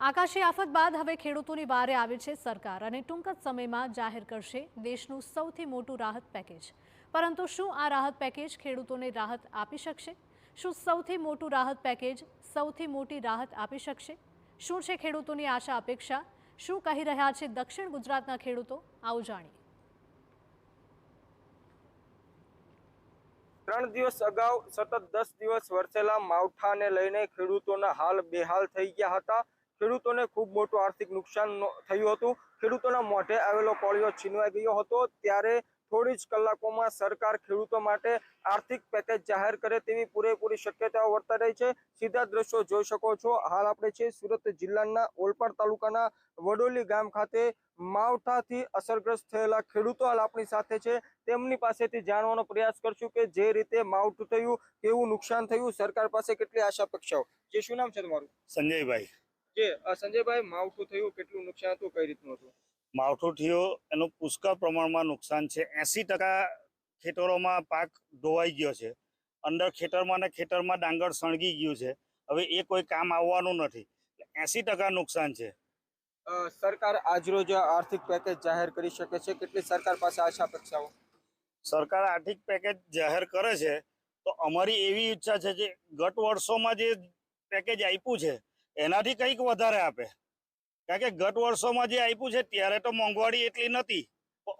આકાશી આફત બાદ હવે ખેડૂતોની વારે આવી છે સરકાર અને ટૂંક જ સમયમાં જાહેર કરશે દેશનું સૌથી મોટું રાહત પેકેજ। પરંતુ શું આ રાહત પેકેજ ખેડૂતોને રાહત આપી શકશે? શું સૌથી મોટું રાહત પેકેજ સૌથી મોટી રાહત આપી શકશે? શું છે ખેડૂતોની આશા અપેક્ષા? શું કહી રહ્યા છે દક્ષિણ ગુજરાતના ખેડૂતો? આવો જાણીએ। 3 દિવસ અગાઉ સતત 10 દિવસ વરસેલા માવઠાને લઈને ખેડૂતોના હાલ બેહાલ થઈ ગયા હતા। ખેડૂતોને ખૂબ મોટું આર્થિક નુકસાન થયું હતું। ખેડૂતોના મોઢે આવેલો કોળિયો છીનવાઈ ગયો હતો। ત્યારે થોડી જ કલાકોમાં સરકાર ખેડૂતો માટે આર્થિક પેકેજ જાહેર કરે તેવી પૂરેપૂરી શક્યતાઓ વર્તાઈ રહી છે। સીધા દ્રશ્યો જોઈ શકો છો। હાલ આપણે છે સુરત જિલ્લાના ઓલપાડ તાલુકાના વડોલી ગામ ખાતે માવઠાથી અસરગ્રસ્ત થયેલા ખેડૂતો હાલ આપણી સાથે છે। તેમની પાસેથી જાણવાનો પ્રયાસ કરશું કે જે રીતે માવઠું થયું, કેવું નુકસાન થયું, સરકાર પાસે કેટલી આશા અપેક્ષાઓ। જે શું નામ છે તમારું? સંજયભાઈ। જે સંજયભાઈ, માવઠું થયું, કેટલું નુકસાન હતું, કઈ રીતનું હતું? માવઠું થયું એનું પુષ્કળ પ્રમાણમાં નુકસાન છે। 80% ખેતરોમાં પાક ધોવાઈ ગયો છે। અંદર ખેતરમાં ને ખેતરમાં ડાંગર સળગી ગયું છે। હવે એ કોઈ કામ આવવાનું નથી। 80% નુકસાન છે। સરકાર આજરોજ આર્થિક પેકેજ જાહેર કરી શકે છે, કેટલી સરકાર પાસે આશા અપેક્ષાઓ? સરકાર આર્થિક પેકેજ જાહેર કરે છે તો અમારી એવી ઈચ્છા છે કે ગત વર્ષોમાં જે પેકેજ આપ્યું છે એનાથી કંઈક વધારે આપે। કારણ કે ગત વર્ષોમાં જે આપ્યું છે ત્યારે તો મોંઘવારી એટલી નથી,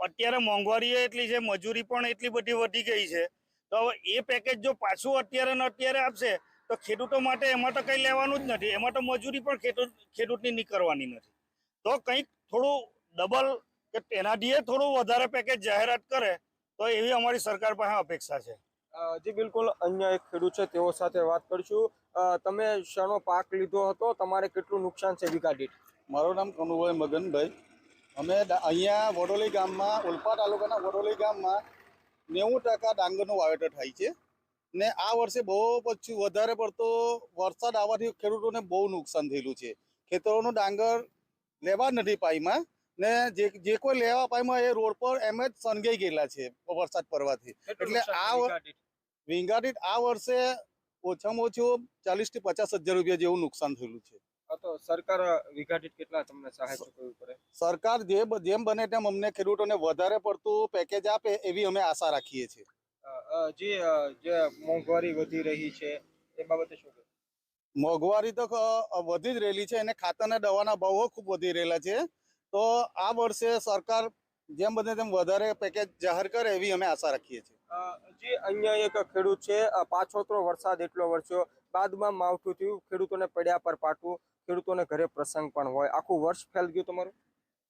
અત્યારે મોંઘવારી એટલી છે, મજૂરી પણ એટલી બધી વધી ગઈ છે। તો હવે એ પેકેજ જો પાછું અત્યારે ને અત્યારે આપશે તો ખેડૂતો માટે એમાં તો કંઈ લેવાનું જ નથી। એમાં તો મજૂરી પણ ખેડૂતની નહીં કરવાની નથી। તો કંઈક થોડું ડબલ કે તેનાથી થોડું વધારે પેકેજ જાહેરાત કરે તો એવી અમારી સરકાર પાસે અપેક્ષા છે। જી બિલકુલ, અહીંયા એક ખેડૂત છે, તેઓ સાથે વાત કરીશું। તમે શાનો પાક લીધો હતો, તમારે કેટલું નુકસાન છે વીઘા દીઠ? મારું નામ કનુભાઈ મગનભાઈ। અમે અહીંયા વડોલી ગામમાં, ઓલપા તાલુકાના વડોલી ગામમાં 90% ડાંગરનું વાવેતર થાય છે ને આ વર્ષે બહુ પછી વધારે પડતો વરસાદ આવવાથી ખેડૂતોને બહુ નુકસાન થયેલું છે। ખેતરોનું ડાંગર લેવા નથી પાયમાં ને જે કોઈ લેવા પાયમાં એ રોડ પર એમ જ સનગાઈ ગયેલા છે વરસાદ પડવાથી। એટલે આ વીઘા દીઠ આ વર્ષે ઓછામાં ઓછું 40 થી 50 હજાર રૂપિયા જેવું નુકસાન થયેલું છે। તો સરકાર વીઘા દીઠ કેટલા તમને સહાય ચૂકવવી પડે? સરકાર જેમ બને તેમ અમને ખેડૂતોને વધારે પડતું પેકેજ આપે એવી અમે આશા રાખીએ છીએ। જે મોંઘવારી વધી રહી છે એ બાબતે શું કહેશો? મોંઘવારી તો વધી જ રહેલી છે અને ખાતરના દવાના ભાવો ખૂબ વધી રહેલા છે। તો આ વર્ષે સરકાર જેમ બને તેમ વધારે પેકેજ જાહેર કરે એવી અમે આશા રાખીએ છીએ। જે અહીંયા એક ખેડૂત છે, પાછોતરો વરસાદ એટલો વરસ્યો, બાદમાં માવઠું થયું, ખેડૂતોને પડ્યા પર પાટું, ખેડૂતોને ઘરે પ્રસંગ પણ હોય, આખું વર્ષ ફેલ ગયું તમારું?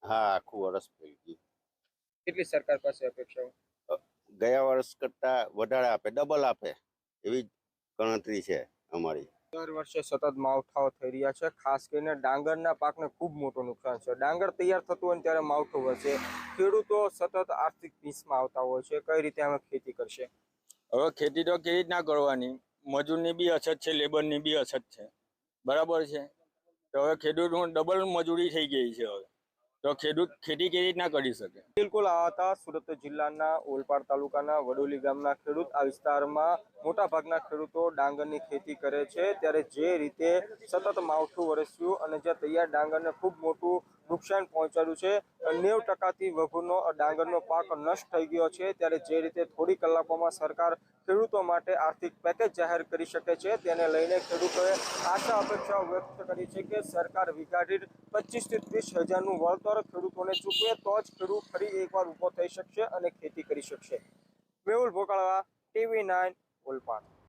હા, આખું વર્ષ ફેલ ગયું। કેટલી સરકાર પાસે અપેક્ષાઓ? ગયા વર્ષ કરતા વધારે આપે, ડબલ આપે એવી ગણતરી છે અમારી। દર વર્ષે સતત માવઠાઓ થઈ રહ્યા છે, ખાસ કરીને ડાંગરના પાકને ખૂબ મોટું નુકસાન છે। ડાંગર તૈયાર થતું હોય ત્યારે માવઠું વરસે, ખેડૂતો સતત આર્થિક ભીંસમાં આવતા હોય છે। કઈ રીતે અમે ખેતી કરશે? હવે ખેતી તો કેવી રીતના કરવાની? મજૂરની બી અછત છે, લેબરની બી અછત છે, બરાબર છે। તો હવે ખેડૂતોને ડબલ મજૂરી થઈ ગઈ છે। હવે તો ખેડૂત ખેતી કેવી રીતના કરી શકે? બિલકુલ, આ હતા સુરત જિલ્લાના ઓલપાડ તાલુકાના વડોલી ગામના ખેડૂત। આ વિસ્તારમાં મોટા ભાગના ખેડૂતો ડાંગરની ખેતી કરે છે। ત્યારે જે રીતે સતત માવઠું વરસ્યું અને જે તૈયાર ડાંગરને ખૂબ મોટું નુકસાન પહોંચાડ્યું છે, 90%થી વધુનો ડાંગરનો પાક નષ્ટ થઈ ગયો છે। ત્યારે જે રીતે થોડી કલાકોમાં સરકાર ખેડૂતો માટે આર્થિક પેકેજ જાહેર કરી શકે છે, તેને લઈને ખેડૂતોએ આશા અપેક્ષાઓ વ્યક્ત કરી છે કે સરકાર વીઘા દીઠ 25 થી 30 હજારનું વળતર ખેડૂતોને ચૂકવે તો જ ખેડૂત ફરી એકવાર ઊભો થઈ શકશે અને ખેતી કરી શકશે। મેહુલ ભોકાળવા, TV9, ઓલપાડ।